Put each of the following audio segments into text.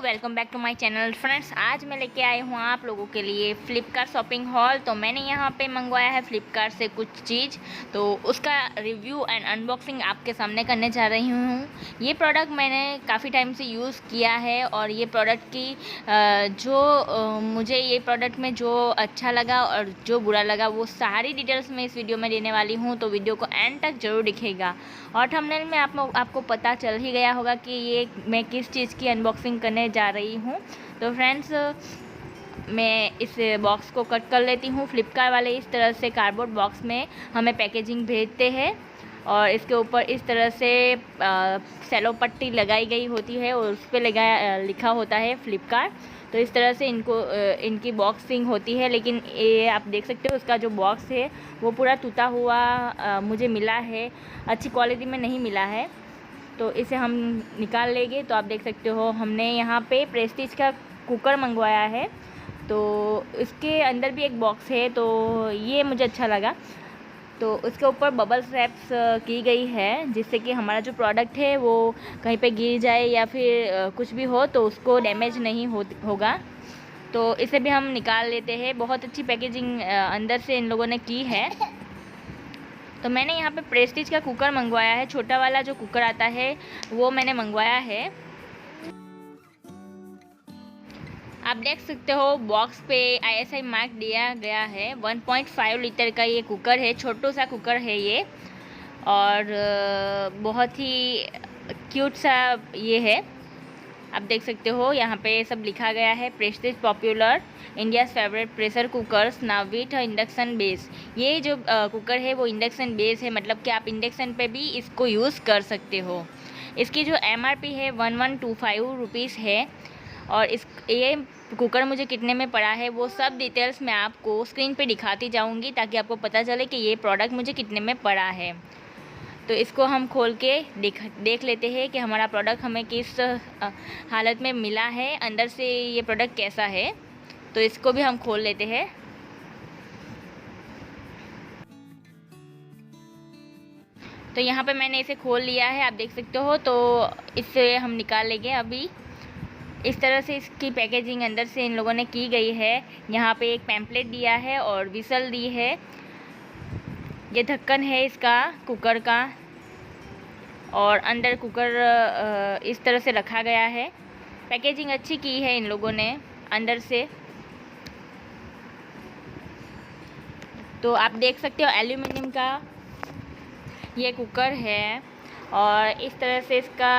Welcome back to my channel friends. आज मैं लेके आई हूँ आप लोगों के लिए फ़्लिपकार्ट शॉपिंग हॉल। तो मैंने यहाँ पे मंगवाया है फ़्लिपकार्ट से कुछ चीज़, तो उसका रिव्यू एंड अनबॉक्सिंग आपके सामने करने जा रही हूँ। ये प्रोडक्ट मैंने काफ़ी टाइम से यूज़ किया है और ये प्रोडक्ट की मुझे ये प्रोडक्ट में जो अच्छा लगा और जो बुरा लगा वो सारी डिटेल्स मैं इस वीडियो में देने वाली हूँ। तो वीडियो को एंड तक ज़रूर दिखेगा और थंबनेल में आपको पता चल ही गया होगा कि ये मैं किस चीज़ की अनबॉक्सिंग करने जा रही हूँ। तो फ्रेंड्स, मैं इस बॉक्स को कट कर लेती हूँ। फ्लिपकार्ट वाले इस तरह से कार्डबोर्ड बॉक्स में हमें पैकेजिंग भेजते हैं और इसके ऊपर इस तरह से सेलो पट्टी लगाई गई होती है और उस पर लिखा होता है फ्लिपकार्ट। तो इस तरह से इनकी बॉक्सिंग होती है, लेकिन ये आप देख सकते हो उसका जो बॉक्स है वो पूरा टूटा हुआ मुझे मिला है, अच्छी क्वालिटी में नहीं मिला है। तो इसे हम निकाल लेंगे। तो आप देख सकते हो हमने यहाँ पे प्रेस्टीज का कुकर मंगवाया है, तो इसके अंदर भी एक बॉक्स है, तो ये मुझे अच्छा लगा। तो उसके ऊपर बबल रैप्स की गई है जिससे कि हमारा जो प्रोडक्ट है वो कहीं पे गिर जाए या फिर कुछ भी हो तो उसको डैमेज नहीं होगा। तो इसे भी हम निकाल लेते हैं। बहुत अच्छी पैकेजिंग अंदर से इन लोगों ने की है। तो मैंने यहाँ पे प्रेस्टीज का कुकर मंगवाया है, छोटा वाला जो कुकर आता है वो मैंने मंगवाया है। आप देख सकते हो बॉक्स पे ISI मार्क दिया गया है। 1.5 लीटर का ये कुकर है, छोटू सा कुकर है ये और बहुत ही क्यूट सा ये है। आप देख सकते हो यहाँ पे सब लिखा गया है। Prestige popular India's favourite pressure cookers now with induction base. ये जो कुकर है वो इंडक्शन बेस है, मतलब कि आप इंडक्शन पे भी इसको यूज़ कर सकते हो। इसकी जो MRP है 1125 रुपीज़ है और ये कुकर मुझे कितने में पड़ा है वो सब डिटेल्स मैं आपको स्क्रीन पे दिखाती जाऊँगी ताकि आपको पता चले कि ये प्रोडक्ट मुझे कितने में पड़ा है। तो इसको हम खोल के देख लेते हैं कि हमारा प्रोडक्ट हमें किस हालत में मिला है, अंदर से ये प्रोडक्ट कैसा है। तो इसको भी हम खोल लेते हैं। तो यहाँ पे मैंने इसे खोल लिया है, आप देख सकते हो। तो इससे हम निकाल लेंगे अभी। इस तरह से इसकी पैकेजिंग अंदर से इन लोगों ने की गई है। यहाँ पे एक पैम्पलेट दिया है और विसल दी है। ये ढक्कन है इसका कुकर का और अंदर कुकर इस तरह से रखा गया है। पैकेजिंग अच्छी की है इन लोगों ने अंदर से। तो आप देख सकते हो एल्यूमिनियम का ये कुकर है और इस तरह से इसका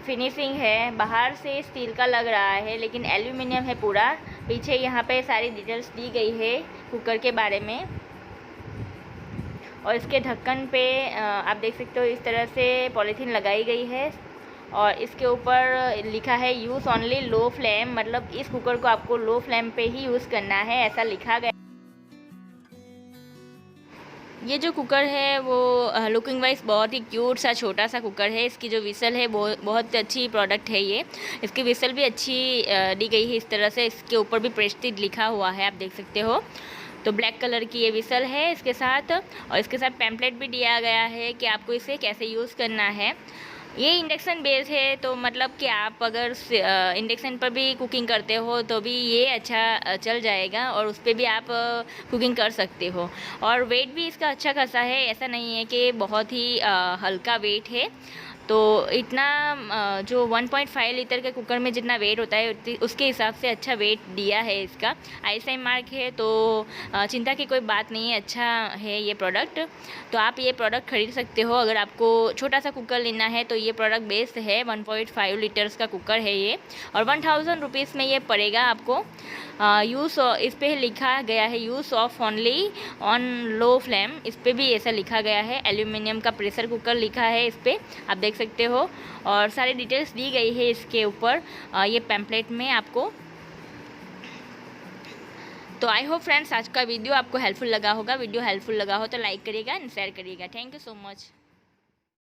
फिनिशिंग है। बाहर से स्टील का लग रहा है लेकिन एल्यूमिनियम है पूरा। पीछे यहाँ पे सारी डिटेल्स दी गई है कुकर के बारे में और इसके ढक्कन पे आप देख सकते हो इस तरह से पॉलीथीन लगाई गई है और इसके ऊपर लिखा है यूज़ ओनली लो फ्लेम, मतलब इस कुकर को आपको लो फ्लेम पे ही यूज़ करना है, ऐसा लिखा गया। ये जो कुकर है वो लुकिंग वाइज बहुत ही क्यूट सा छोटा सा कुकर है। इसकी जो विसल है बहुत अच्छी प्रोडक्ट है ये। इसकी विसल भी अच्छी दी गई है इस तरह से। इसके ऊपर भी प्रेस्टीज लिखा हुआ है, आप देख सकते हो। तो ब्लैक कलर की ये विसल है इसके साथ और इसके साथ पैम्पलेट भी दिया गया है कि आपको इसे कैसे यूज़ करना है। ये इंडक्शन बेस है, तो मतलब कि आप अगर इंडक्शन पर भी कुकिंग करते हो तो भी ये अच्छा चल जाएगा और उस पर भी आप कुकिंग कर सकते हो। और वेट भी इसका अच्छा खासा है, ऐसा नहीं है कि बहुत ही हल्का वेट है। तो इतना जो 1.5 लीटर के कुकर में जितना वेट होता है उसके हिसाब से अच्छा वेट दिया है इसका। ISI मार्क है, तो चिंता की कोई बात नहीं है, अच्छा है ये प्रोडक्ट। तो आप ये प्रोडक्ट ख़रीद सकते हो। अगर आपको छोटा सा कुकर लेना है तो ये प्रोडक्ट बेस्ट है। 1.5 लीटर्स का कुकर है ये और 1000 रुपीज़ में ये पड़ेगा आपको। यूज़ इस पर लिखा गया है use of only on low flame, इस पर भी ऐसा लिखा गया है। एल्यूमिनियम का प्रेशर कुकर लिखा है इस पर, आप देख सकते हो। और सारी डिटेल्स दी गई है इसके ऊपर ये पैम्पलेट में आपको। तो आई होप फ्रेंड्स आज का वीडियो आपको हेल्पफुल लगा होगा। वीडियो हेल्पफुल लगा हो तो लाइक करिएगा एंड शेयर करिएगा। Thank you so much.